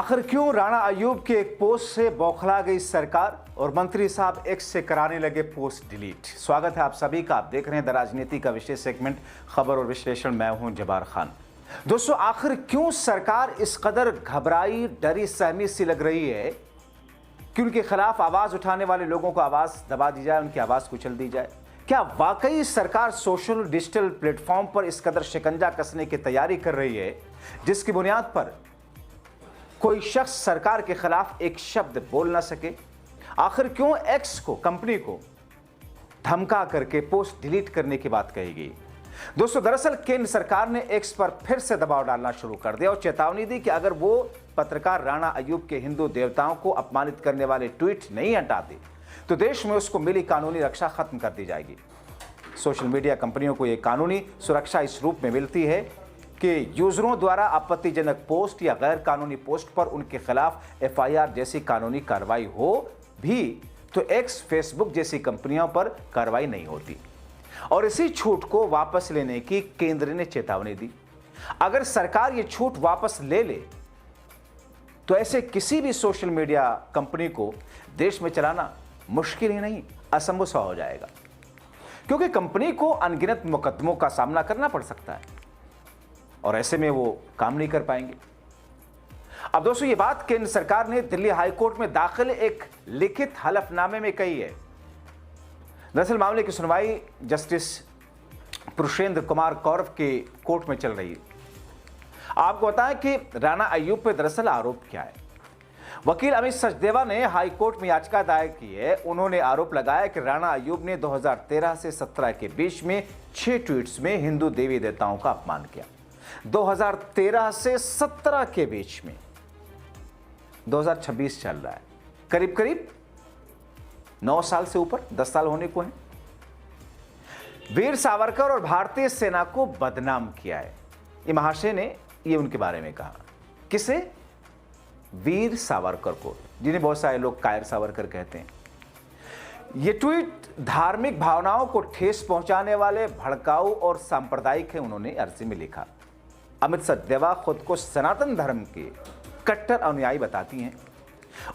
आखिर क्यों राणा अयूब के एक पोस्ट से बौखला गई सरकार और मंत्री साहब एक्स से कराने लगे पोस्ट डिलीट। स्वागत है आप सभी का। आप देख रहे हैं द राजनीति का विशेष सेगमेंट खबर और विश्लेषण। मैं हूं जबार खान। दोस्तों, आखिर क्यों सरकार इस कदर घबराई, डरी, सहमी सी लग रही है कि उनके खिलाफ आवाज उठाने वाले लोगों को आवाज दबा दी जाए, उनकी आवाज कुचल दी जाए? क्या वाकई सरकार सोशल डिजिटल प्लेटफॉर्म पर इस कदर शिकंजा कसने की तैयारी कर रही है जिसकी बुनियाद पर कोई शख्स सरकार के खिलाफ एक शब्द बोल ना सके? आखिर क्यों एक्स को, कंपनी को धमका करके पोस्ट डिलीट करने की बात कही गई? दोस्तों, दरअसल केंद्र सरकार ने एक्स पर फिर से दबाव डालना शुरू कर दिया और चेतावनी दी कि अगर वो पत्रकार राणा अयूब के हिंदू देवताओं को अपमानित करने वाले ट्वीट नहीं हटाते तो देश में उसको मिली कानूनी रक्षा खत्म कर दी जाएगी। सोशल मीडिया कंपनियों को यह कानूनी सुरक्षा इस रूप में मिलती है कि यूजरों द्वारा आपत्तिजनक पोस्ट या गैर कानूनी पोस्ट पर उनके खिलाफ एफआईआर जैसी कानूनी कार्रवाई हो भी तो एक्स, फेसबुक जैसी कंपनियों पर कार्रवाई नहीं होती। और इसी छूट को वापस लेने की केंद्र ने चेतावनी दी। अगर सरकार ये छूट वापस ले ले तो ऐसे किसी भी सोशल मीडिया कंपनी को देश में चलाना मुश्किल ही नहीं, असंभव सा हो जाएगा, क्योंकि कंपनी को अनगिनत मुकदमों का सामना करना पड़ सकता है और ऐसे में वो काम नहीं कर पाएंगे। अब दोस्तों, ये बात केंद्र सरकार ने दिल्ली हाईकोर्ट में दाखिल एक लिखित हलफनामे में कही है। दरअसल मामले की सुनवाई जस्टिस पुरुषेंद्र कुमार कौरव के कोर्ट में चल रही है। आपको बताएं कि राणा अयूब पर दरअसल आरोप क्या है। वकील अमित सचदेवा ने हाई कोर्ट में याचिका दायर की है। उन्होंने आरोप लगाया कि राणा अयूब ने 2013 से 17 के बीच में 6 ट्वीट्स में हिंदू देवी देवताओं का अपमान किया। 2013 से 17 के बीच में, 2026 चल रहा है, करीब करीब 9 साल से ऊपर, 10 साल होने को है। वीर सावरकर और भारतीय सेना को बदनाम किया है। ये महाशय ने ये उनके बारे में कहा। किसे? वीर सावरकर को, जिन्हें बहुत सारे लोग कायर सावरकर कहते हैं। ये ट्वीट धार्मिक भावनाओं को ठेस पहुंचाने वाले, भड़काऊ और सांप्रदायिक है, उन्होंने अर्जी में लिखा। अमित सचदेवा खुद को सनातन धर्म के कट्टर अनुयायी बताती हैं।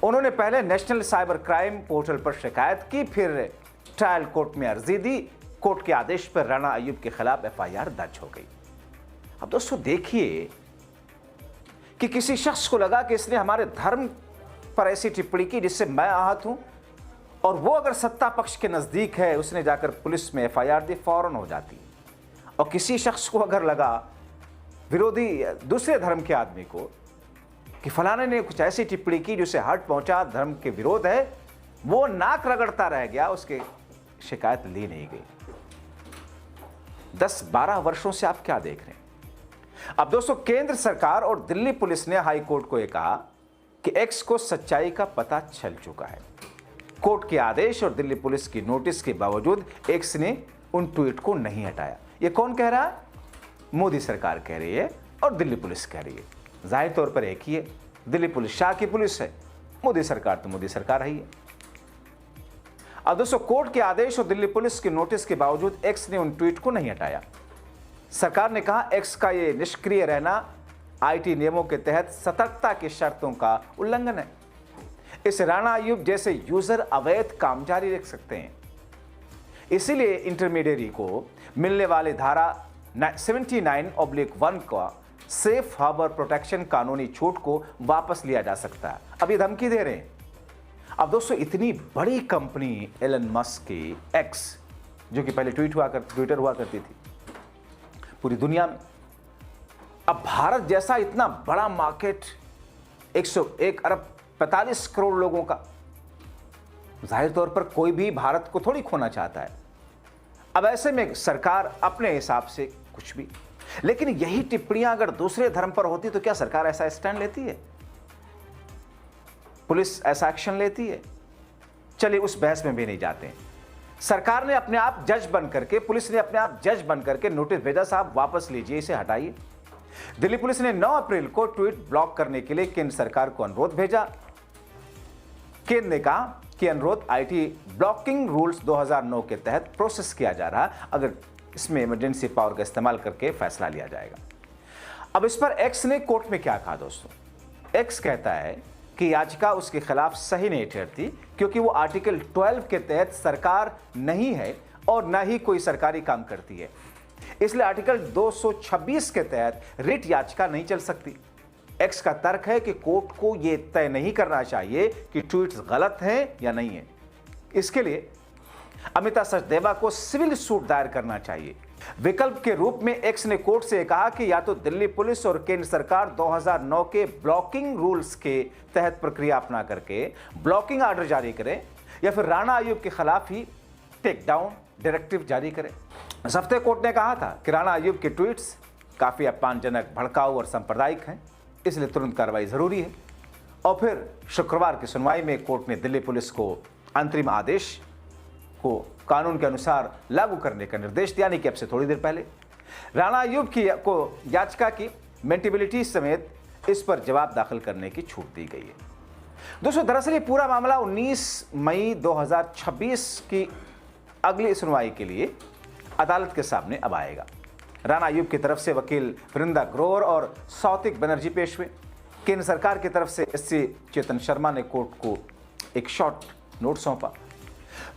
उन्होंने पहले नेशनल साइबर क्राइम पोर्टल पर शिकायत की, फिर ट्रायल कोर्ट में अर्जी दी। कोर्ट के आदेश पर राणा अयूब के खिलाफ एफआईआर दर्ज हो गई। अब दोस्तों देखिए कि किसी शख्स को लगा कि इसने हमारे धर्म पर ऐसी टिप्पणी की जिससे मैं आहत हूं, और वो अगर सत्ता पक्ष के नजदीक है, उसने जाकर पुलिस में एफआईआर दी, फौरन हो जाती। और किसी शख्स को अगर लगा, विरोधी दूसरे धर्म के आदमी को, कि फलाने ने कुछ ऐसी टिप्पणी की जिससे हर्ट पहुंचा, धर्म के विरोध है, वो नाक रगड़ता रह गया, उसके शिकायत ली नहीं गई। 10-12 वर्षों से आप क्या देख रहे हैं? अब दोस्तों, केंद्र सरकार और दिल्ली पुलिस ने हाई कोर्ट को यह कहा कि एक्स को सच्चाई का पता चल चुका है। कोर्ट के आदेश और दिल्ली पुलिस की नोटिस के बावजूद एक्स ने उन ट्वीट को नहीं हटाया। यह कौन कह रहा है? मोदी सरकार कह रही है और दिल्ली पुलिस कह रही है। जाहिर तौर पर एक ही है, दिल्ली पुलिस शाह की पुलिस है, मोदी सरकार तो मोदी सरकार रही है। अब दोस्तों, कोर्ट के आदेश और दिल्ली पुलिस के नोटिस के बावजूद एक्स ने उन ट्वीट को नहीं हटाया। सरकार ने कहा एक्स का यह निष्क्रिय रहना आईटी नियमों के तहत सतर्कता की शर्तों का उल्लंघन है। इस राणा अयूब जैसे यूजर अवैध काम जारी रख सकते हैं। इसीलिए इंटरमीडियरी को मिलने वाली धारा 79/1 का सेफ हार्बर प्रोटेक्शन कानूनी छूट को वापस लिया जा सकता है। अब ये धमकी दे रहे हैं। अब दोस्तों, इतनी बड़ी कंपनी एलन मस्क की एक्स, जो कि पहले ट्विटर हुआ करती थी पूरी दुनिया में, अब भारत जैसा इतना बड़ा मार्केट, 101 अरब 45 करोड़ लोगों का, जाहिर तौर पर कोई भी भारत को थोड़ी खोना चाहता है। अब ऐसे में सरकार अपने हिसाब से कुछ भी, लेकिन यही टिप्पणियां अगर दूसरे धर्म पर होती तो क्या सरकार ऐसा स्टैंड लेती है? पुलिस ऐसा एक्शन लेती है? चलिए उस बहस में भी नहीं जाते हैं। सरकार ने अपने आप जज बन करके, पुलिस ने अपने आप जज बन करके नोटिस भेजा, साहब वापस लीजिए, इसे हटाइए। दिल्ली पुलिस ने 9 अप्रैल को ट्वीट ब्लॉक करने के लिए केंद्र सरकार को अनुरोध भेजा। केंद्र ने कहा कि अनुरोध आईटी ब्लॉकिंग रूल्स 2009 के तहत प्रोसेस किया जा रहा है, अगर इसमें इमरजेंसी पावर का इस्तेमाल करके फैसला लिया जाएगा। अब इस पर एक्स ने कोर्ट में क्या कहा दोस्तों? एक्स कहता है कि याचिका उसके खिलाफ सही नहीं ठहरती क्योंकि वो आर्टिकल 12 के तहत सरकार नहीं है और न ही कोई सरकारी काम करती है, इसलिए आर्टिकल 226 के तहत रिट याचिका नहीं चल सकती। एक्स का तर्क है कि कोर्ट को यह तय नहीं करना चाहिए कि ट्वीट्स गलत हैं या नहीं है। इसके लिए अमिता सचदेवा को सिविल सूट दायर करना चाहिए। विकल्प के रूप में एक्स ने कोर्ट से कहा कि या तो दिल्ली पुलिस और केंद्र सरकार 2009 के ब्लॉकिंग रूल्स के तहत प्रक्रिया अपना करके ब्लॉकिंग ऑर्डर जारी करें या फिर राणा अय्यूब के खिलाफ ही टेक डाउन डायरेक्टिव जारी करें। इस हफ्ते कोर्ट ने कहा था कि राणा अय्यूब के ट्वीट्स काफी अपमानजनक, भड़काऊ और सांप्रदायिक हैं, इसलिए तुरंत कार्रवाई जरूरी है। और फिर शुक्रवार की सुनवाई में कोर्ट ने दिल्ली पुलिस को अंतरिम आदेश को कानून के अनुसार लागू करने का निर्देश दिया, यानी कि अब से थोड़ी देर पहले राणा अय्यूब को याचिका की मेंटेबिलिटी समेत इस पर जवाब दाखिल करने की छूट दी गई है। दोस्तों, दरअसल ये पूरा मामला 19 मई 2026 की अगली सुनवाई के लिए अदालत के सामने अब आएगा। राणा अय्यूब की तरफ से वकील वृंदा ग्रोवर और सौतिक बनर्जी पेश हुए। केंद्र सरकार की तरफ से एससी चेतन शर्मा ने कोर्ट को एक शॉर्ट नोट सौंपा।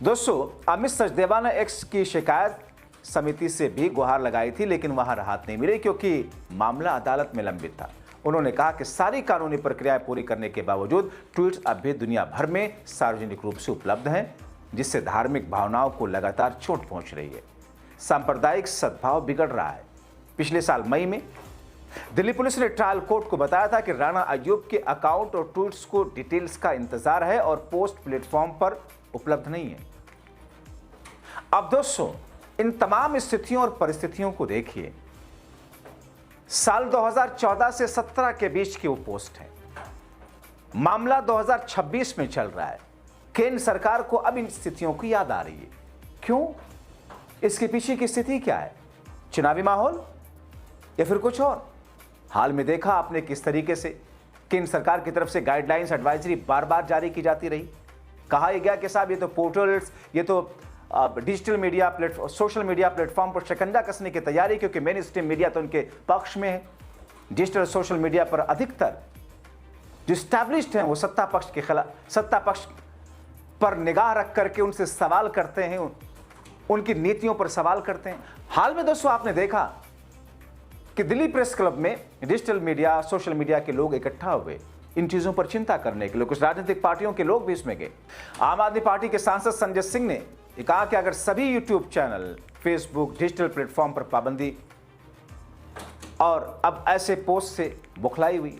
दोस्तों, अमित सचदेवा ने एक्स की शिकायत समिति से भी गुहार लगाई थी, लेकिन वहां राहत नहीं मिली क्योंकि मामला अदालत में लंबित था। उन्होंने कहा कि सारी कानूनी प्रक्रियाएं पूरी करने के बावजूद ट्वीट्स अब भी दुनिया भर में सार्वजनिक रूप से उपलब्ध हैं, जिससे धार्मिक भावनाओं को लगातार चोट पहुंच रही है। सांप्रदायिक सद्भाव बिगड़ रहा है। पिछले साल मई में दिल्ली पुलिस ने ट्रायल कोर्ट को बताया था कि राणा अय्यूब के अकाउंट और ट्वीट्स को डिटेल्स का इंतजार है और पोस्ट प्लेटफॉर्म पर उपलब्ध नहीं है। अब दोस्तों, इन तमाम स्थितियों और परिस्थितियों को देखिए। साल 2014 से 17 के बीच की वो पोस्ट है। मामला 2026 में चल रहा है। केंद्र सरकार को अब इन स्थितियों की याद आ रही है। क्यों? इसके पीछे की स्थिति क्या है? चुनावी माहौल या फिर कुछ और? हाल में देखा आपने किस तरीके से केंद्र सरकार की तरफ से गाइडलाइंस, एडवाइजरी बार बार जारी की जाती रही। कहा यह गया कि साहब ये तो पोर्टल्स, ये तो digital media platform, social media platform पर शिकंजा कसने की तैयारी, क्योंकि मेन स्ट्रीम मीडिया तो उनके पक्ष में है। डिजिटल सोशल मीडिया पर अधिकतर जो स्टैब्लिश्ड हैं वो सत्ता पक्ष के खिलाफ, सत्ता पक्ष पर निगाह रख करके उनसे सवाल करते हैं, उनकी नीतियों पर सवाल करते हैं। हाल में दोस्तों आपने देखा कि दिल्ली प्रेस क्लब में डिजिटल मीडिया, सोशल मीडिया के लोग इकट्ठा हुए इन चीजों पर चिंता करने के लिए। कुछ राजनीतिक पार्टियों के लोग भी इसमें गए। आम आदमी पार्टी के सांसद संजय सिंह ने कहा कि अगर सभी YouTube channel, Facebook, digital platform पर पाबंदी और अब ऐसे पोस्ट से बुखलाई हुई,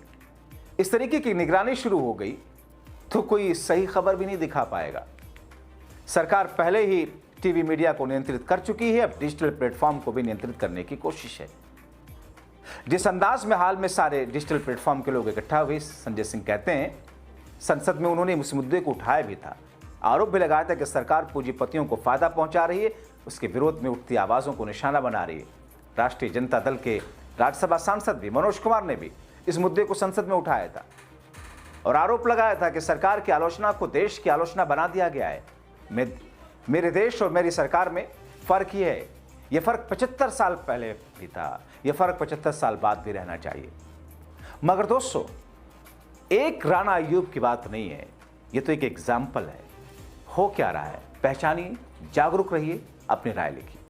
इस तरीके की निगरानी शुरू हो गई तो कोई सही खबर भी नहीं दिखा पाएगा। सरकार पहले ही टीवी मीडिया को नियंत्रित कर चुकी है, अब डिजिटल प्लेटफॉर्म को भी नियंत्रित करने की कोशिश है। जिस अंदाज में हाल में सारे डिजिटल प्लेटफॉर्म के लोग इकट्ठा हुए, संजय सिंह कहते हैं, संसद में उन्होंने इस मुद्दे को उठाया भी था। आरोप भी लगाया था कि सरकार पूंजीपतियों को फायदा पहुंचा रही है, उसके विरोध में उठती आवाजों को निशाना बना रही है। राष्ट्रीय जनता दल के राज्यसभा सांसद भी मनोज कुमार ने भी इस मुद्दे को संसद में उठाया था और आरोप लगाया था कि सरकार की आलोचना को देश की आलोचना बना दिया गया है। मेरे देश और मेरी सरकार में फर्क ये है, यह फर्क 75 साल पहले भी था, यह फर्क 75 साल बाद भी रहना चाहिए। मगर दोस्तों, एक राणा अय्यूब की बात नहीं है, यह तो एक एग्जाम्पल है। हो क्या रहा है पहचानिए, जागरूक रहिए, अपनी राय लिखिए।